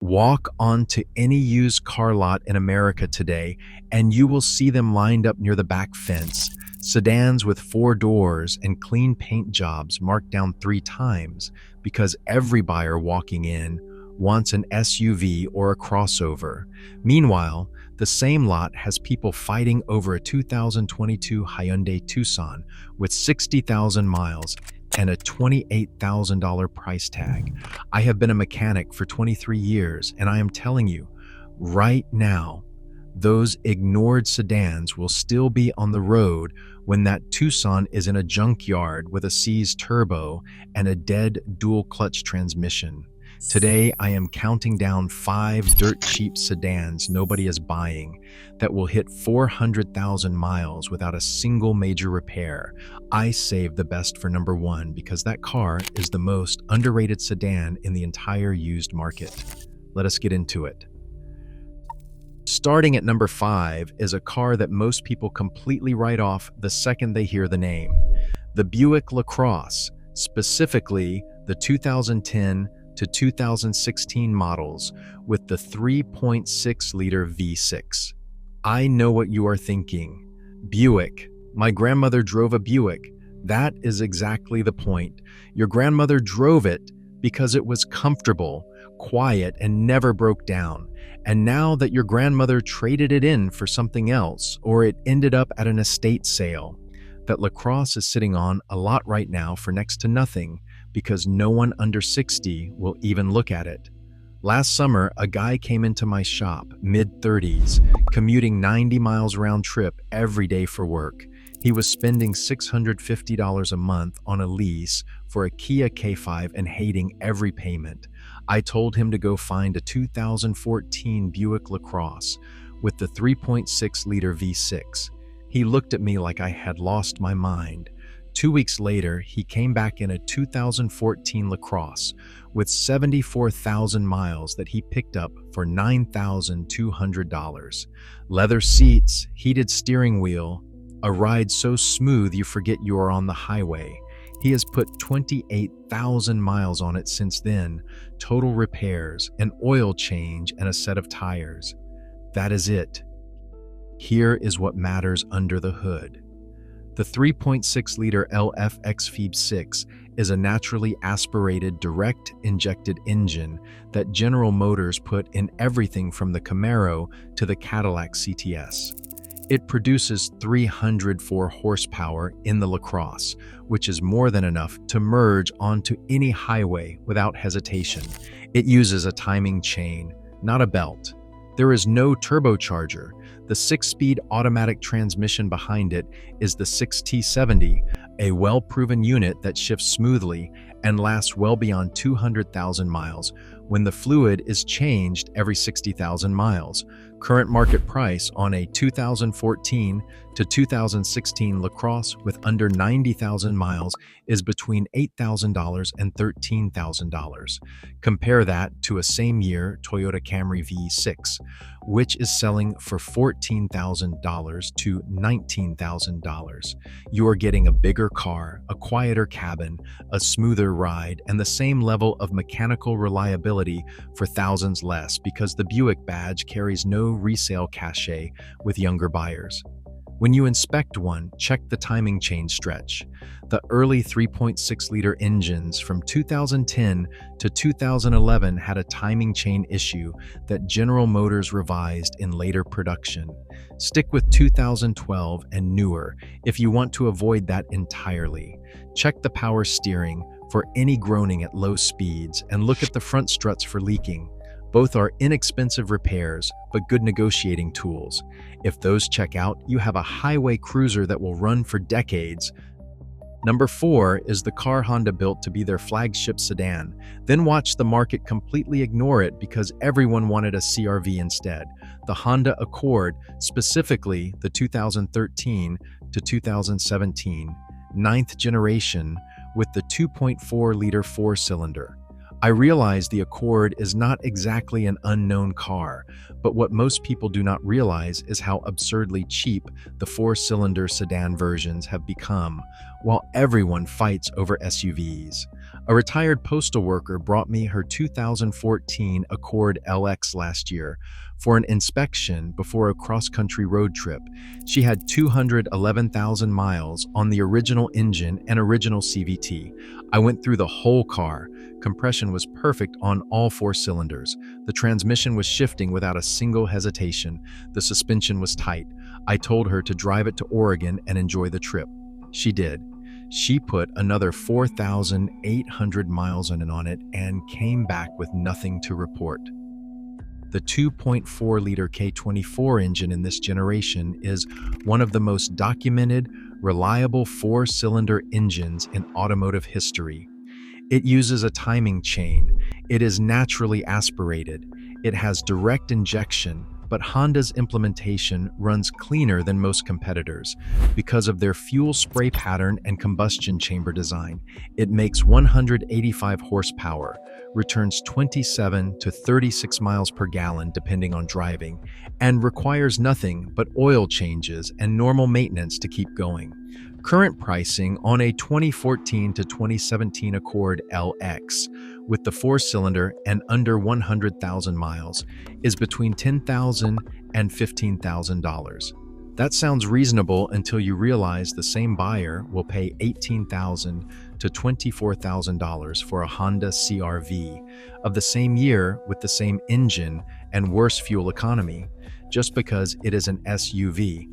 Walk onto any used car lot in America today, and you will see them lined up near the back fence. Sedans with 4 doors and clean paint jobs marked down 3 times because every buyer walking in wants an SUV or a crossover. Meanwhile, the same lot has people fighting over a 2022 Hyundai Tucson with 60,000 miles and a $28,000 price tag. I have been a mechanic for 23 years, and I am telling you, right now, those ignored sedans will still be on the road when that Tucson is in a junkyard with a seized turbo and a dead dual-clutch transmission. Today, I am counting down 5 dirt-cheap sedans nobody is buying that will hit 400,000 miles without a single major repair. I saved the best for number 1 because that car is the most underrated sedan in the entire used market. Let us get into it. Starting at number 5 is a car that most people completely write off the second they hear the name. The Buick LaCrosse, specifically the 2010 to 2016 models with the 3.6-liter V6. I know what you are thinking. Buick. My grandmother drove a Buick. That is exactly the point. Your grandmother drove it because it was comfortable, quiet, and never broke down. And now that your grandmother traded it in for something else, or it ended up at an estate sale, that LaCrosse is sitting on a lot right now for next to nothing because no one under 60 will even look at it. Last summer, a guy came into my shop, mid-30s, commuting 90 miles round trip every day for work. He was spending $650 a month on a lease for a Kia K5 and hating every payment. I told him to go find a 2014 Buick LaCrosse with the 3.6-liter V6. He looked at me like I had lost my mind. 2 weeks later, he came back in a 2014 LaCrosse with 74,000 miles that he picked up for $9,200. Leather seats, heated steering wheel, a ride so smooth you forget you are on the highway. He has put 28,000 miles on it since then, total repairs, an oil change, and a set of tires. That is it. Here is what matters under the hood. The 3.6-liter LFX Phoebe 6 is a naturally aspirated, direct-injected engine that General Motors put in everything from the Camaro to the Cadillac CTS. It produces 304 horsepower in the LaCrosse, which is more than enough to merge onto any highway without hesitation. It uses a timing chain, not a belt. There is no turbocharger. The 6-speed automatic transmission behind it is the 6T70, a well-proven unit that shifts smoothly and lasts well beyond 200,000 miles when the fluid is changed every 60,000 miles. Current market price on a 2014 to 2016 LaCrosse with under 90,000 miles is between $8,000 and $13,000. Compare that to a same-year Toyota Camry V6, which is selling for $14,000 to $19,000. You are getting a bigger car, a quieter cabin, a smoother ride, and the same level of mechanical reliability for thousands less because the Buick badge carries no resale cachet with younger buyers. When you inspect one, check the timing chain stretch. The early 3.6-liter engines from 2010 to 2011 had a timing chain issue that General Motors revised in later production. Stick with 2012 and newer if you want to avoid that entirely. Check the power steering for any groaning at low speeds and look at the front struts for leaking. Both are inexpensive repairs, but good negotiating tools. If those check out, you have a highway cruiser that will run for decades. Number 4 is the car Honda built to be their flagship sedan, then watch the market completely ignore it because everyone wanted a CR-V instead. The Honda Accord, specifically the 2013 to 2017 ninth generation with the 2.4-liter 4-cylinder. I realize the Accord is not exactly an unknown car, but what most people do not realize is how absurdly cheap the 4-cylinder sedan versions have become, while everyone fights over SUVs. A retired postal worker brought me her 2014 Accord LX last year for an inspection before a cross-country road trip. She had 211,000 miles on the original engine and original CVT. I went through the whole car. Compression was perfect on all 4 cylinders. The transmission was shifting without a single hesitation. The suspension was tight. I told her to drive it to Oregon and enjoy the trip. She did. She put another 4,800 miles on it and came back with nothing to report. The 2.4-liter K24 engine in this generation is one of the most documented, reliable 4-cylinder engines in automotive history. It uses a timing chain. It is naturally aspirated. It has direct injection, but Honda's implementation runs cleaner than most competitors because of their fuel spray pattern and combustion chamber design. It makes 185 horsepower, returns 27 to 36 miles per gallon depending on driving, and requires nothing but oil changes and normal maintenance to keep going. Current pricing on a 2014 to 2017 Accord LX with the 4-cylinder and under 100,000 miles is between $10,000 and $15,000. That sounds reasonable until you realize the same buyer will pay $18,000 to $24,000 for a Honda CR-V of the same year with the same engine and worse fuel economy, just because it is an SUV.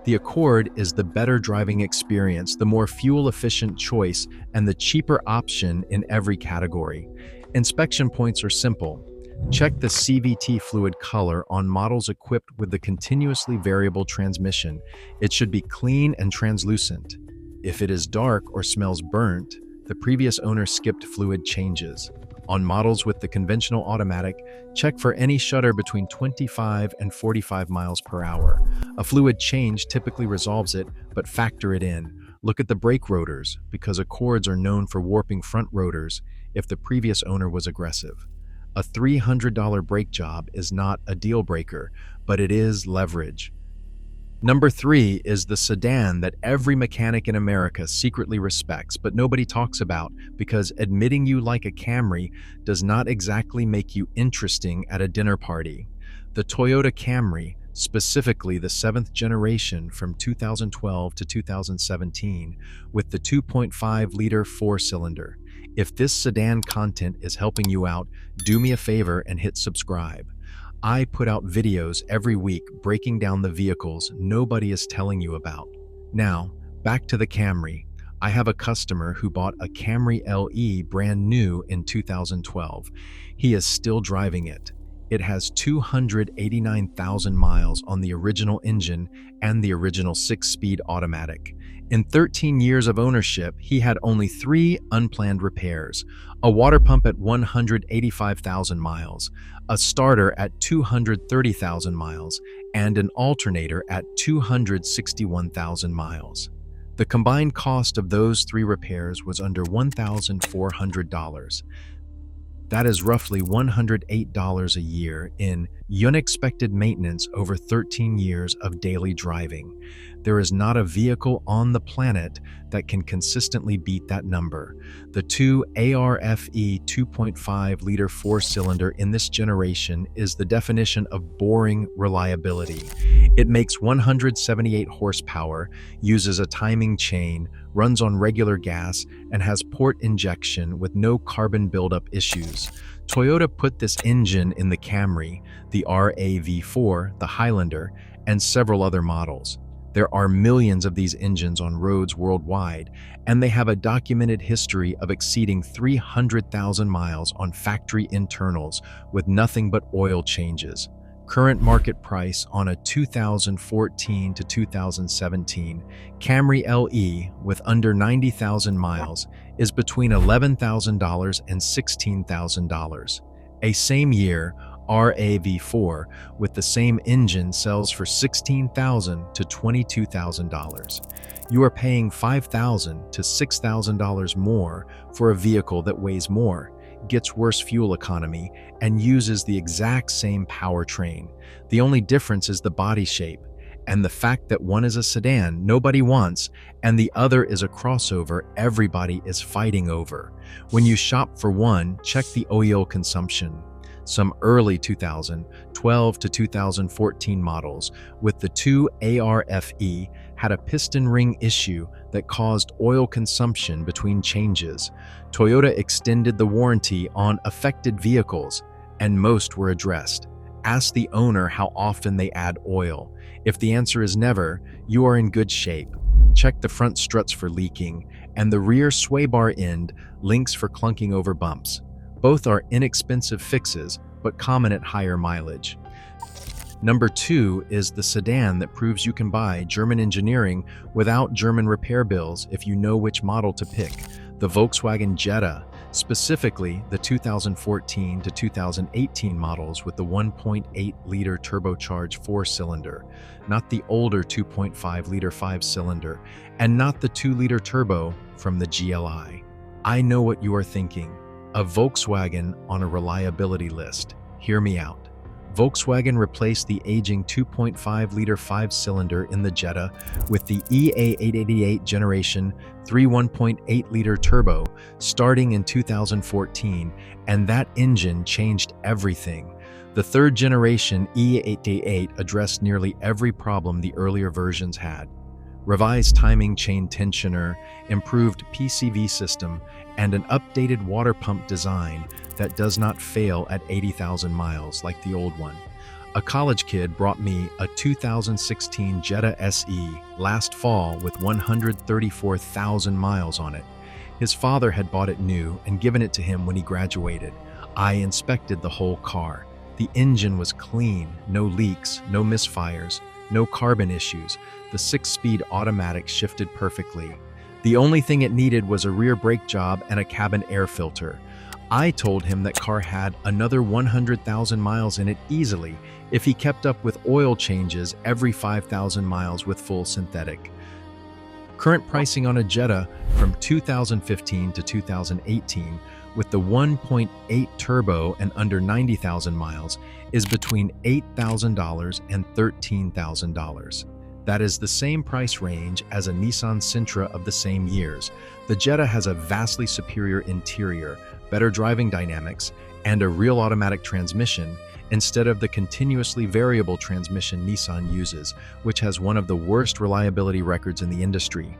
The Accord is the better driving experience, the more fuel-efficient choice, and the cheaper option in every category. Inspection points are simple. Check the CVT fluid color on models equipped with the continuously variable transmission. It should be clean and translucent. If it is dark or smells burnt, the previous owner skipped fluid changes. On models with the conventional automatic, check for any shudder between 25 and 45 miles per hour. A fluid change typically resolves it, but factor it in. Look at the brake rotors, because Accords are known for warping front rotors if the previous owner was aggressive. A $300 brake job is not a deal breaker, but it is leverage. Number 3 is the sedan that every mechanic in America secretly respects, but nobody talks about because admitting you like a Camry does not exactly make you interesting at a dinner party. The Toyota Camry, specifically the 7th generation from 2012 to 2017, with the 2.5-liter 4-cylinder. If this sedan content is helping you out, do me a favor and hit subscribe. I put out videos every week breaking down the vehicles nobody is telling you about. Now, back to the Camry. I have a customer who bought a Camry LE brand new in 2012. He is still driving it. It has 289,000 miles on the original engine and the original 6-speed automatic. In 13 years of ownership, he had only 3 unplanned repairs: a water pump at 185,000 miles, a starter at 230,000 miles, and an alternator at 261,000 miles. The combined cost of those 3 repairs was under $1,400. That is roughly $108 a year in unexpected maintenance over 13 years of daily driving. There is not a vehicle on the planet that can consistently beat that number. The 2 ARFE 2.5-liter 4-cylinder in this generation is the definition of boring reliability. It makes 178 horsepower, uses a timing chain, runs on regular gas, and has port injection with no carbon buildup issues. Toyota put this engine in the Camry, the RAV4, the Highlander, and several other models. There are millions of these engines on roads worldwide, and they have a documented history of exceeding 300,000 miles on factory internals with nothing but oil changes. Current market price on a 2014 to 2017 Camry LE with under 90,000 miles is between $11,000 and $16,000. A same year RAV4 with the same engine sells for $16,000 to $22,000. You are paying $5,000 to $6,000 more for a vehicle that weighs more, gets worse fuel economy, and uses the exact same powertrain. The only difference is the body shape. And the fact that one is a sedan nobody wants and the other is a crossover everybody is fighting over. When you shop for one, check the oil consumption. Some early 2012 to 2014 models with the 2ARFE had a piston ring issue that caused oil consumption between changes. Toyota extended the warranty on affected vehicles, and most were addressed. Ask the owner how often they add oil. If the answer is never, you are in good shape. Check the front struts for leaking, and the rear sway bar end links for clunking over bumps. Both are inexpensive fixes, but common at higher mileage. Number 2 is the sedan that proves you can buy German engineering without German repair bills if you know which model to pick. The Volkswagen Jetta, specifically the 2014 to 2018 models with the 1.8-liter turbocharged 4-cylinder, not the older 2.5-liter 5-cylinder, and not the 2-liter turbo from the GLI. I know what you are thinking. A Volkswagen on a reliability list. Hear me out. Volkswagen replaced the aging 2.5-liter 5-cylinder in the Jetta with the EA888 Generation 3 1.8-liter turbo starting in 2014, and that engine changed everything. The third generation EA888 addressed nearly every problem the earlier versions had. Revised timing chain tensioner, improved PCV system, and an updated water pump design that does not fail at 80,000 miles like the old one. A college kid brought me a 2016 Jetta SE last fall with 134,000 miles on it. His father had bought it new and given it to him when he graduated. I inspected the whole car. The engine was clean, no leaks, no misfires, no carbon issues. The 6-speed automatic shifted perfectly. The only thing it needed was a rear brake job and a cabin air filter. I told him that car had another 100,000 miles in it easily if he kept up with oil changes every 5,000 miles with full synthetic. Current pricing on a Jetta from 2015 to 2018 with the 1.8 turbo and under 90,000 miles is between $8,000 and $13,000. That is the same price range as a Nissan Sentra of the same years. The Jetta has a vastly superior interior, better driving dynamics, and a real automatic transmission instead of the continuously variable transmission Nissan uses, which has one of the worst reliability records in the industry.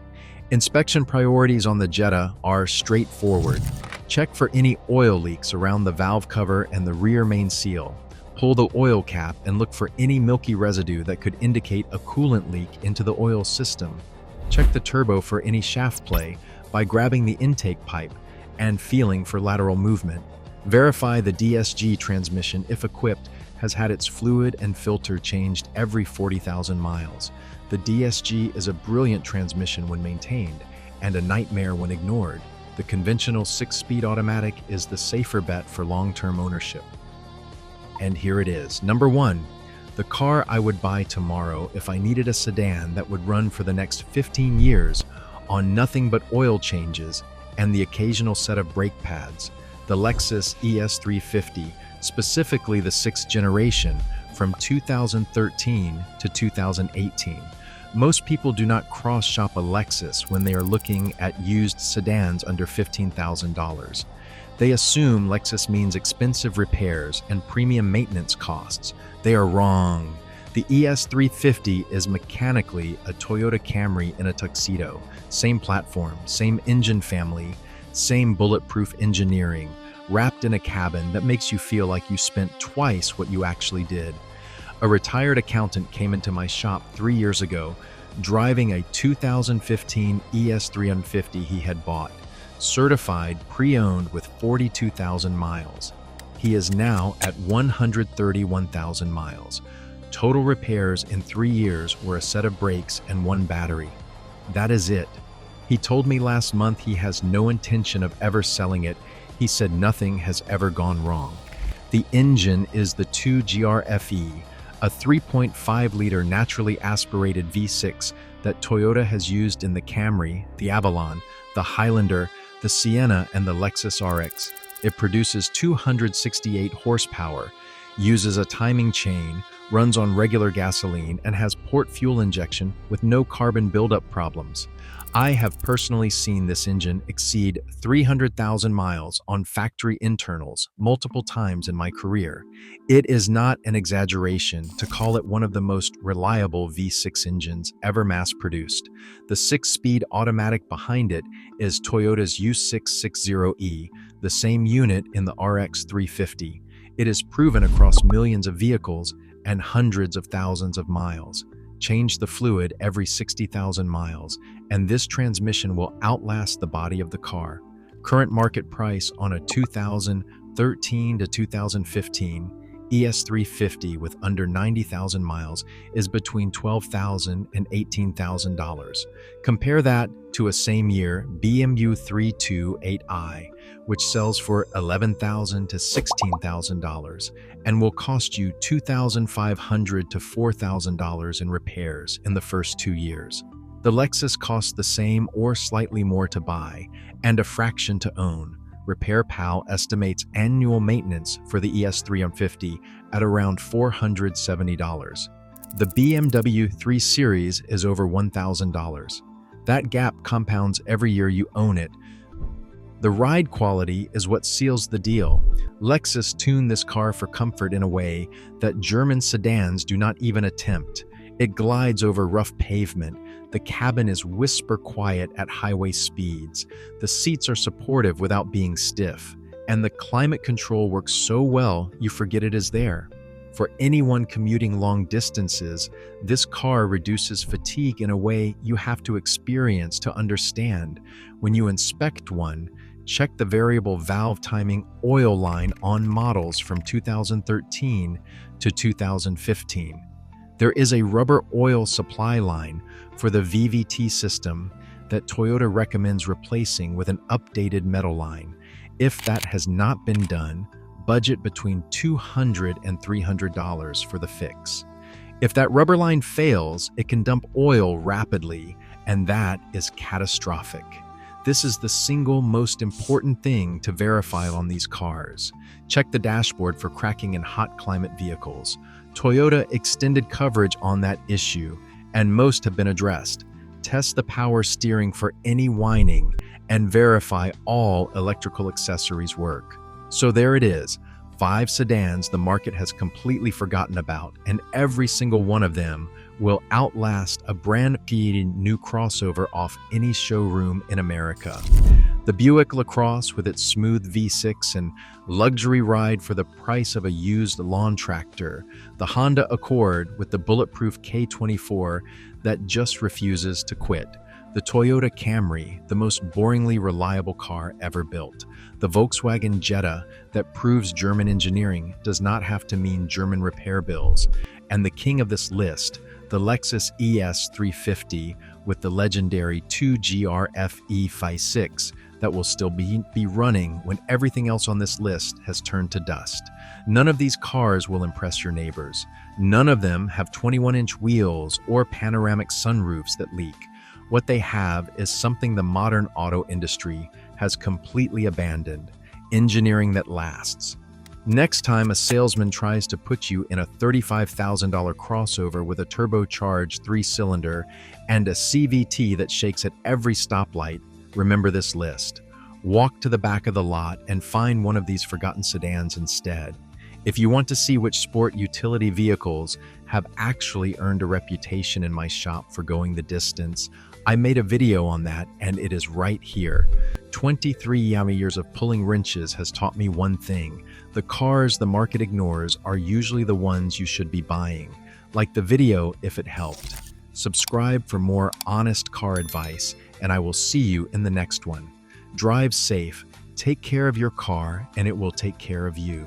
Inspection priorities on the Jetta are straightforward. Check for any oil leaks around the valve cover and the rear main seal. Pull the oil cap and look for any milky residue that could indicate a coolant leak into the oil system. Check the turbo for any shaft play by grabbing the intake pipe and feeling for lateral movement. Verify the DSG transmission, if equipped, has had its fluid and filter changed every 40,000 miles. The DSG is a brilliant transmission when maintained and a nightmare when ignored. The conventional 6-speed automatic is the safer bet for long-term ownership. And here it is. Number 1, the car I would buy tomorrow if I needed a sedan that would run for the next 15 years on nothing but oil changes and the occasional set of brake pads. The Lexus ES 350, specifically the 6th generation from 2013 to 2018. Most people do not cross-shop a Lexus when they are looking at used sedans under $15,000. They assume Lexus means expensive repairs and premium maintenance costs. They are wrong. The ES350 is mechanically a Toyota Camry in a tuxedo. Same platform, same engine family, same bulletproof engineering, wrapped in a cabin that makes you feel like you spent twice what you actually did. A retired accountant came into my shop 3 years ago, driving a 2015 ES350 he had bought. Certified pre-owned with 42,000 miles. He is now at 131,000 miles. Total repairs in 3 years were a set of brakes and 1 battery. That is it. He told me last month he has no intention of ever selling it. He said nothing has ever gone wrong. The engine is the 2GRFE, a 3.5-liter naturally aspirated V6 that Toyota has used in the Camry, the Avalon, the Highlander, the Sienna, and the Lexus RX. It produces 268 horsepower, uses a timing chain, runs on regular gasoline, and has port fuel injection with no carbon buildup problems. I have personally seen this engine exceed 300,000 miles on factory internals multiple times in my career. It is not an exaggeration to call it one of the most reliable V6 engines ever mass-produced. The 6-speed automatic behind it is Toyota's U660E, the same unit in the RX 350. It is proven across millions of vehicles and hundreds of thousands of miles. Change the fluid every 60,000 miles, and this transmission will outlast the body of the car. Current market price on a 2013 to 2015 ES350 with under 90,000 miles is between $12,000 and $18,000. Compare that to a same year BMW 328i, which sells for $11,000 to $16,000 and will cost you $2,500 to $4,000 in repairs in the first 2 years. The Lexus costs the same or slightly more to buy and a fraction to own. RepairPal estimates annual maintenance for the ES350 at around $470. The BMW 3 Series is over $1,000. That gap compounds every year you own it. The ride quality is what seals the deal. Lexus tuned this car for comfort in a way that German sedans do not even attempt. It glides over rough pavement. The cabin is whisper quiet at highway speeds. The seats are supportive without being stiff. And the climate control works so well you forget it is there. For anyone commuting long distances, this car reduces fatigue in a way you have to experience to understand. When you inspect one, check the variable valve timing oil line on models from 2013 to 2015. There is a rubber oil supply line for the VVT system that Toyota recommends replacing with an updated metal line. If that has not been done, budget between $200 and $300 for the fix. If that rubber line fails, it can dump oil rapidly, and that is catastrophic. This is the single most important thing to verify on these cars. Check the dashboard for cracking in hot climate vehicles. Toyota extended coverage on that issue, and most have been addressed. Test the power steering for any whining, and verify all electrical accessories work. So there it is, 5 sedans the market has completely forgotten about, and every single one of them will outlast a brand new crossover off any showroom in America. The Buick LaCrosse with its smooth V6 and luxury ride for the price of a used lawn tractor. The Honda Accord with the bulletproof K24 that just refuses to quit. The Toyota Camry, the most boringly reliable car ever built. The Volkswagen Jetta that proves German engineering does not have to mean German repair bills. And the king of this list, the Lexus ES 350 with the legendary 2GRFE 56 that will still be running when everything else on this list has turned to dust. None of these cars will impress your neighbors. None of them have 21-inch wheels or panoramic sunroofs that leak. What they have is something the modern auto industry has completely abandoned: engineering that lasts. Next time a salesman tries to put you in a $35,000 crossover with a turbocharged 3-cylinder and a CVT that shakes at every stoplight, remember this list. Walk to the back of the lot and find one of these forgotten sedans instead. If you want to see which sport utility vehicles have actually earned a reputation in my shop for going the distance, I made a video on that, and it is right here. 23 years of pulling wrenches has taught me one thing: the cars the market ignores are usually the ones you should be buying. Like the video if it helped. Subscribe for more honest car advice, and I will see you in the next one. Drive safe, take care of your car, and it will take care of you.